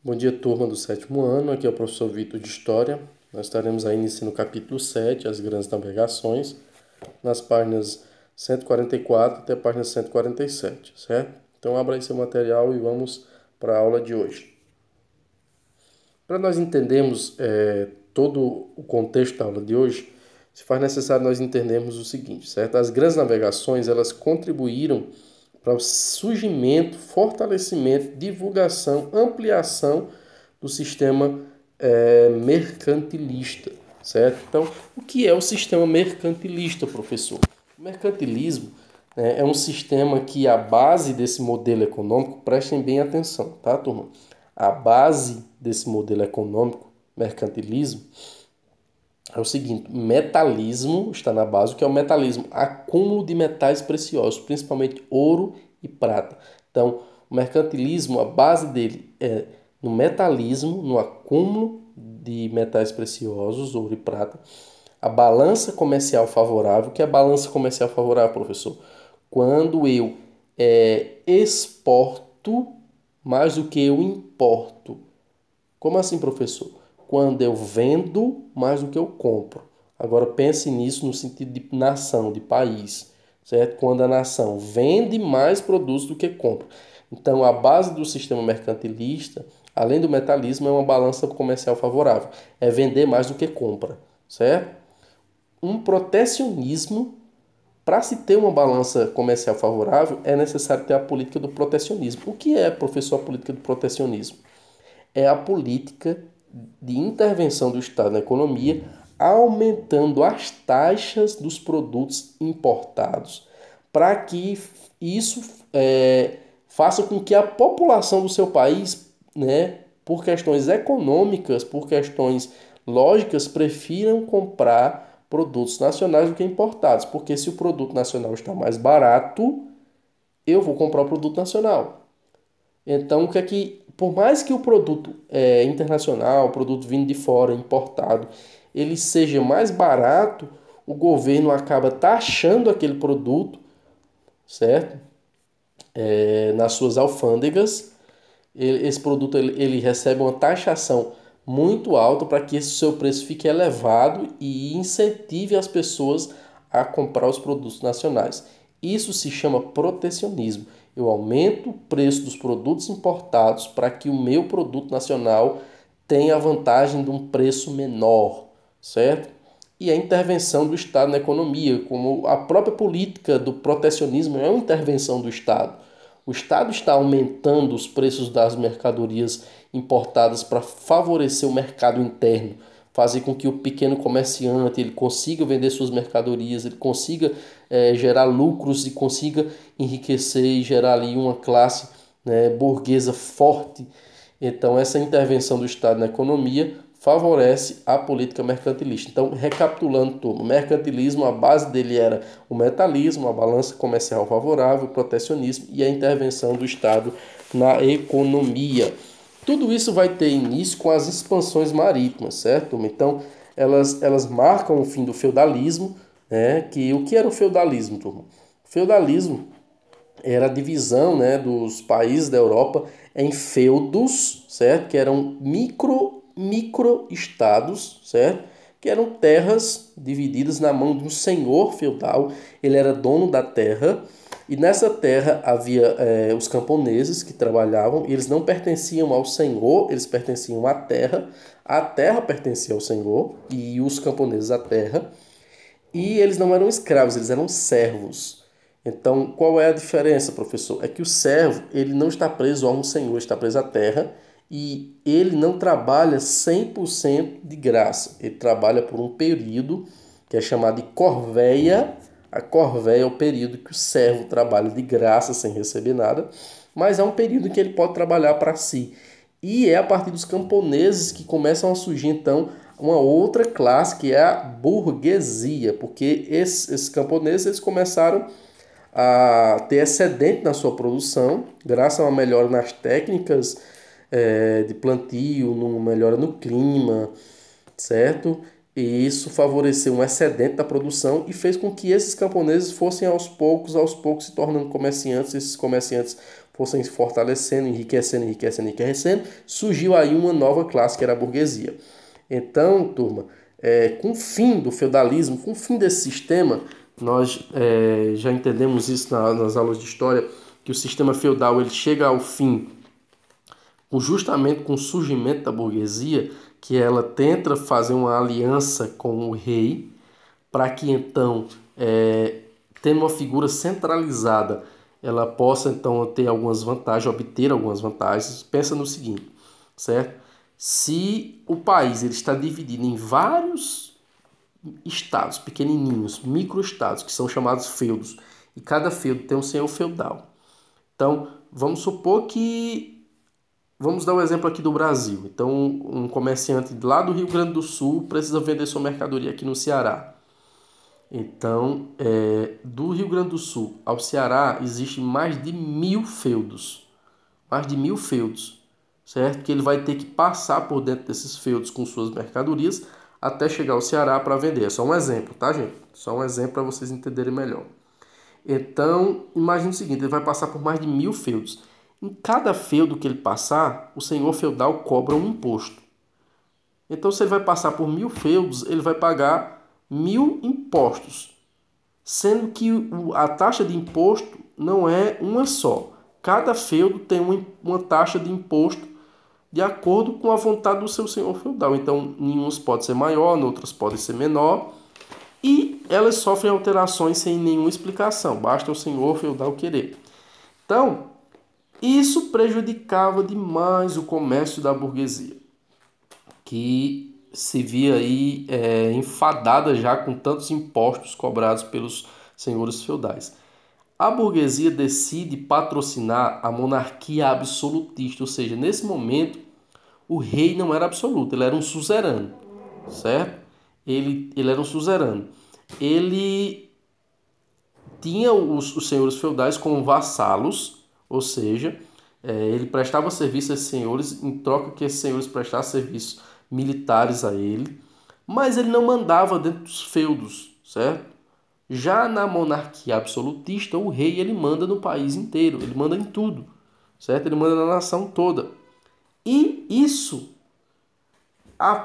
Bom dia, turma do sétimo ano. Aqui é o professor Vitor de História. Nós estaremos aí iniciando o capítulo 7, as grandes navegações, nas páginas 144 até a página 147, certo? Então, abra aí seu material e vamos para a aula de hoje. Para nós entendermos todo o contexto da aula de hoje, se faz necessário nós entendermos o seguinte, certo? As grandes navegações, elas contribuíram para o surgimento, fortalecimento, divulgação, ampliação do sistema mercantilista, certo? Então, o que é o sistema mercantilista, professor? O mercantilismo é um sistema que a base desse modelo econômico, prestem bem atenção, tá, turma? A base desse modelo econômico, mercantilismo, é o seguinte: metalismo está na base. O que é o metalismo? Acúmulo de metais preciosos, principalmente ouro e prata. Então, o mercantilismo, a base dele é no metalismo, no acúmulo de metais preciosos, ouro e prata. A balança comercial favorável. O que é balança comercial favorável, professor? Quando eu exporto mais do que eu importo. Como assim, professor? Quando eu vendo mais do que eu compro. Agora pense nisso no sentido de nação, de país, certo? Quando a nação vende mais produtos do que compra. Então, a base do sistema mercantilista, além do metalismo, é uma balança comercial favorável. É vender mais do que compra, certo? Um protecionismo. Para se ter uma balança comercial favorável, é necessário ter a política do protecionismo. O que é, professor, a política do protecionismo? É a política de intervenção do Estado na economia, aumentando as taxas dos produtos importados, para que isso faça com que a população do seu país, né, por questões econômicas, por questões lógicas, prefiram comprar produtos nacionais do que importados, porque se o produto nacional está mais barato, eu vou comprar o produto nacional. Então, o que é que, por mais que o produto internacional, o produto vindo de fora, importado, ele seja mais barato, o governo acaba taxando aquele produto, certo? Nas suas alfândegas. Esse produto ele recebe uma taxação muito alta para que esse seu preço fique elevado e incentive as pessoas a comprar os produtos nacionais. Isso se chama protecionismo. Eu aumento o preço dos produtos importados para que o meu produto nacional tenha a vantagem de um preço menor, certo? E a intervenção do Estado na economia, como a própria política do protecionismo é uma intervenção do Estado. O Estado está aumentando os preços das mercadorias importadas para favorecer o mercado interno, fazer com que o pequeno comerciante ele consiga vender suas mercadorias, ele consiga gerar lucros e consiga enriquecer e gerar ali uma classe, né, burguesa forte. Então, essa intervenção do Estado na economia favorece a política mercantilista. Então, recapitulando tudo, o mercantilismo, a base dele era o metalismo, a balança comercial favorável, o protecionismo e a intervenção do Estado na economia. Tudo isso vai ter início com as expansões marítimas, certo? Então, elas marcam o fim do feudalismo, né? O que era o feudalismo, turma? O feudalismo era a divisão, né, dos países da Europa em feudos, certo? Que eram micro estados, certo? Que eram terras divididas na mão de um senhor feudal. Ele era dono da terra e nessa terra havia os camponeses que trabalhavam. E eles não pertenciam ao senhor, eles pertenciam à terra. A terra pertencia ao senhor e os camponeses à terra. E eles não eram escravos, eles eram servos. Então, qual é a diferença, professor? É que o servo, ele não está preso a um senhor, está preso à terra e ele não trabalha 100% de graça. Ele trabalha por um período que é chamado de corveia. A corveia é o período que o servo trabalha de graça, sem receber nada, mas é um período em que ele pode trabalhar para si. E é a partir dos camponeses que começam a surgir, então, uma outra classe que é a burguesia, porque esses camponeses eles começaram a ter excedente na sua produção, graças a uma melhora nas técnicas de plantio, uma melhora no clima, certo? E isso favoreceu um excedente da produção e fez com que esses camponeses fossem aos poucos se tornando comerciantes. Esses comerciantes fossem se fortalecendo, enriquecendo, surgiu aí uma nova classe que era a burguesia. Então, turma, com o fim do feudalismo, com o fim desse sistema, nós já entendemos isso nas aulas de história, que o sistema feudal ele chega ao fim justamente com o surgimento da burguesia, que ela tenta fazer uma aliança com o rei, para que então, tendo uma figura centralizada, ela possa então ter algumas vantagens, obter algumas vantagens. Pensa no seguinte, certo? Se o país ele está dividido em vários estados pequenininhos, microestados, que são chamados feudos, e cada feudo tem um senhor feudal. Então, vamos supor que vamos dar um exemplo aqui do Brasil. Então, um comerciante lá do Rio Grande do Sul precisa vender sua mercadoria aqui no Ceará. Então, do Rio Grande do Sul ao Ceará, existe mais de 1.000 feudos. Mais de 1.000 feudos, certo? Que ele vai ter que passar por dentro desses feudos com suas mercadorias até chegar ao Ceará para vender. É só um exemplo, tá, gente? Só um exemplo para vocês entenderem melhor. Então, imagine o seguinte, ele vai passar por mais de 1.000 feudos. Em cada feudo que ele passar, o senhor feudal cobra um imposto. Então, se ele vai passar por 1.000 feudos, ele vai pagar 1.000 impostos. Sendo que a taxa de imposto não é uma só. Cada feudo tem uma taxa de imposto de acordo com a vontade do seu senhor feudal. Então, em uns pode ser maior, em outras pode ser menor. E elas sofrem alterações sem nenhuma explicação. Basta o senhor feudal querer. Então, isso prejudicava demais o comércio da burguesia, que se via aí enfadada já com tantos impostos cobrados pelos senhores feudais. A burguesia decide patrocinar a monarquia absolutista, ou seja, nesse momento o rei não era absoluto, ele era um suzerano, certo? Ele era um suzerano. Ele tinha os senhores feudais como vassalos, ou seja, ele prestava serviço a esses senhores em troca que esses senhores prestassem serviços militares a ele, mas ele não mandava dentro dos feudos, certo? Já na monarquia absolutista, o rei ele manda no país inteiro, ele manda em tudo, certo? Ele manda na nação toda. E isso,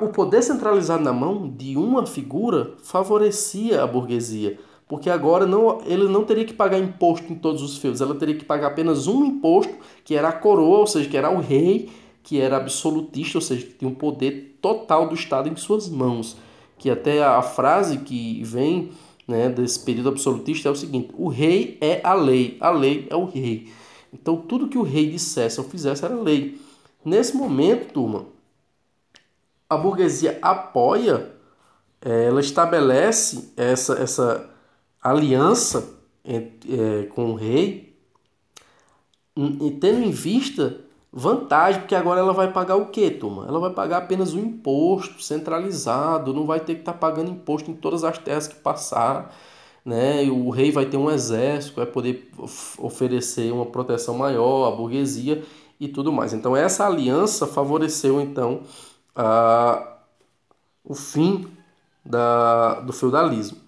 o poder centralizado na mão de uma figura favorecia a burguesia, porque agora ele não teria que pagar imposto em todos os feudos, ela teria que pagar apenas um imposto, que era a coroa, ou seja, que era o rei, que era absolutista, ou seja, que tinha um poder total do Estado em suas mãos. Que até a frase que vem, né, desse período absolutista é o seguinte: o rei é a lei é o rei. Então tudo que o rei dissesse ou fizesse era lei. Nesse momento, turma, a burguesia apoia, ela estabelece essa aliança com o rei, e tendo em vista vantagem, porque agora ela vai pagar o quê, turma? Ela vai pagar apenas um imposto centralizado, não vai ter que estar pagando imposto em todas as terras que passar, né? E o rei vai ter um exército, vai poder oferecer uma proteção maior à burguesia e tudo mais. Então essa aliança favoreceu então o fim do feudalismo.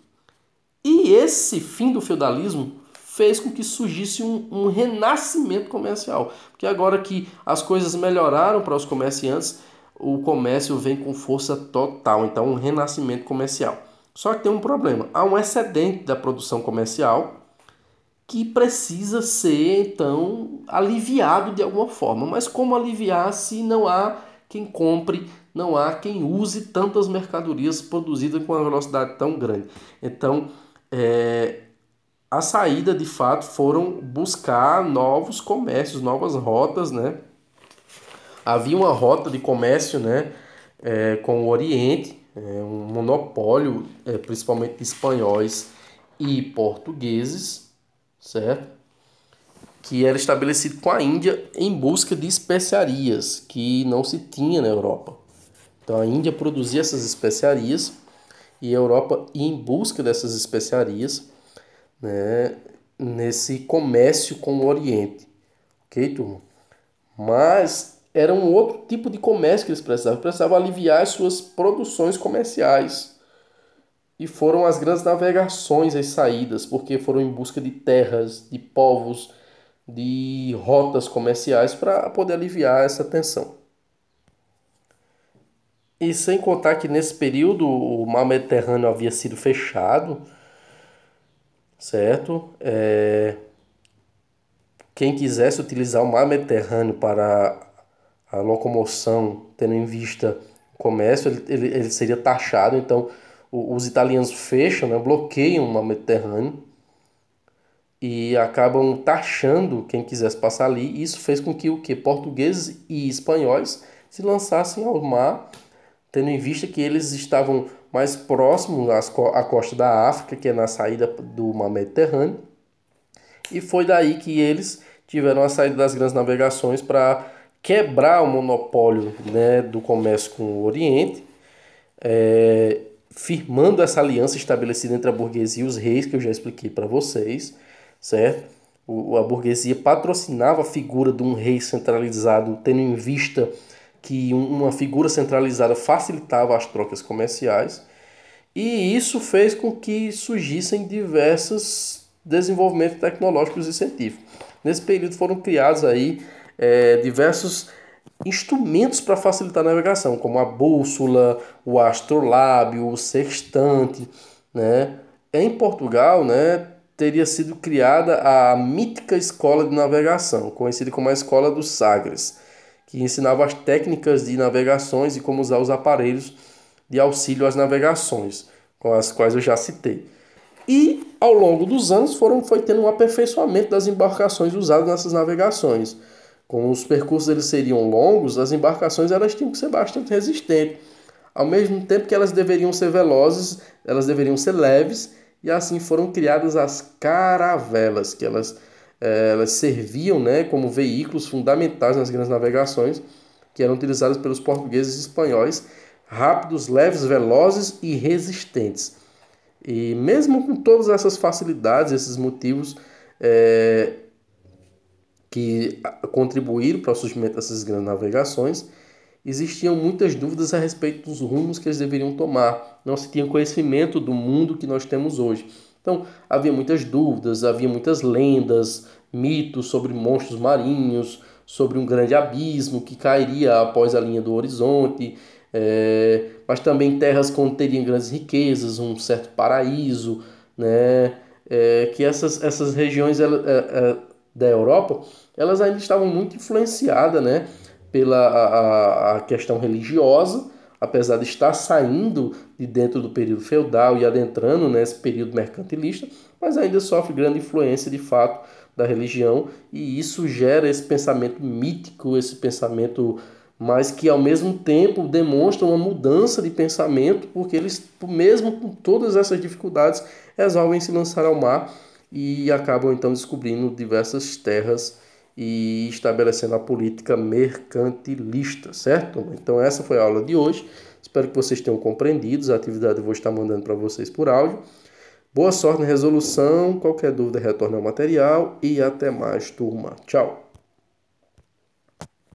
E esse fim do feudalismo fez com que surgisse um renascimento comercial. Porque agora que as coisas melhoraram para os comerciantes, o comércio vem com força total. Então, um renascimento comercial. Só que tem um problema. Há um excedente da produção comercial que precisa ser, então, aliviado de alguma forma. Mas como aliviar se não há quem compre, não há quem use tantas mercadorias produzidas com uma velocidade tão grande? Então, a saída de fato foram buscar novos comércios, novas rotas, né? Havia uma rota de comércio, né, com o Oriente, um monopólio, principalmente de espanhóis e portugueses, certo? Que era estabelecido com a Índia em busca de especiarias que não se tinha na Europa. Então a Índia produzia essas especiarias e a Europa ia em busca dessas especiarias, né, nesse comércio com o Oriente, ok, turma? Mas era um outro tipo de comércio que eles precisavam aliviar as suas produções comerciais. E foram as grandes navegações, as saídas, porque foram em busca de terras, de povos, de rotas comerciais para poder aliviar essa tensão. E sem contar que nesse período o mar Mediterrâneo havia sido fechado, certo? Quem quisesse utilizar o mar Mediterrâneo para a locomoção, tendo em vista o comércio, ele seria taxado. Então, os italianos fecham, né, bloqueiam o mar Mediterrâneo e acabam taxando quem quisesse passar ali. Isso fez com que portugueses e espanhóis se lançassem ao mar, tendo em vista que eles estavam mais próximos à costa da África, que é na saída do mar Mediterrâneo. E foi daí que eles tiveram a saída das grandes navegações para quebrar o monopólio, né, do comércio com o Oriente, firmando essa aliança estabelecida entre a burguesia e os reis, que eu já expliquei para vocês, certo? A burguesia patrocinava a figura de um rei centralizado, tendo em vista que uma figura centralizada facilitava as trocas comerciais, e isso fez com que surgissem diversos desenvolvimentos tecnológicos e científicos. Nesse período foram criados aí diversos instrumentos para facilitar a navegação, como a bússola, o astrolábio, o sextante, né? Em Portugal, né, teria sido criada a mítica escola de navegação, conhecida como a Escola dos Sagres, que ensinava as técnicas de navegações e como usar os aparelhos de auxílio às navegações, com as quais eu já citei. E ao longo dos anos foi tendo um aperfeiçoamento das embarcações usadas nessas navegações. Como os percursos eles seriam longos, as embarcações elas tinham que ser bastante resistentes. Ao mesmo tempo que elas deveriam ser velozes, elas deveriam ser leves, e assim foram criadas as caravelas, que elas serviam, né, como veículos fundamentais nas grandes navegações, que eram utilizadas pelos portugueses e espanhóis, rápidos, leves, velozes e resistentes. E mesmo com todas essas facilidades, esses motivos que contribuíram para o surgimento dessas grandes navegações, existiam muitas dúvidas a respeito dos rumos que eles deveriam tomar. Não se tinha conhecimento do mundo que nós temos hoje. Então, havia muitas dúvidas, havia muitas lendas, mitos sobre monstros marinhos, sobre um grande abismo que cairia após a linha do horizonte, mas também terras que teriam grandes riquezas, um certo paraíso, né? Que essas regiões da Europa, elas ainda estavam muito influenciadas, né, pela a questão religiosa, apesar de estar saindo de dentro do período feudal e adentrando nesse período mercantilista, mas ainda sofre grande influência de fato da religião, e isso gera esse pensamento mítico, esse pensamento, mas que ao mesmo tempo demonstra uma mudança de pensamento, porque eles, mesmo com todas essas dificuldades, resolvem se lançar ao mar e acabam então descobrindo diversas terras e estabelecendo a política mercantilista, certo? Então essa foi a aula de hoje. Espero que vocês tenham compreendido. A atividade eu vou estar mandando para vocês por áudio. Boa sorte na resolução. Qualquer dúvida, retorne ao material e até mais, turma. Tchau!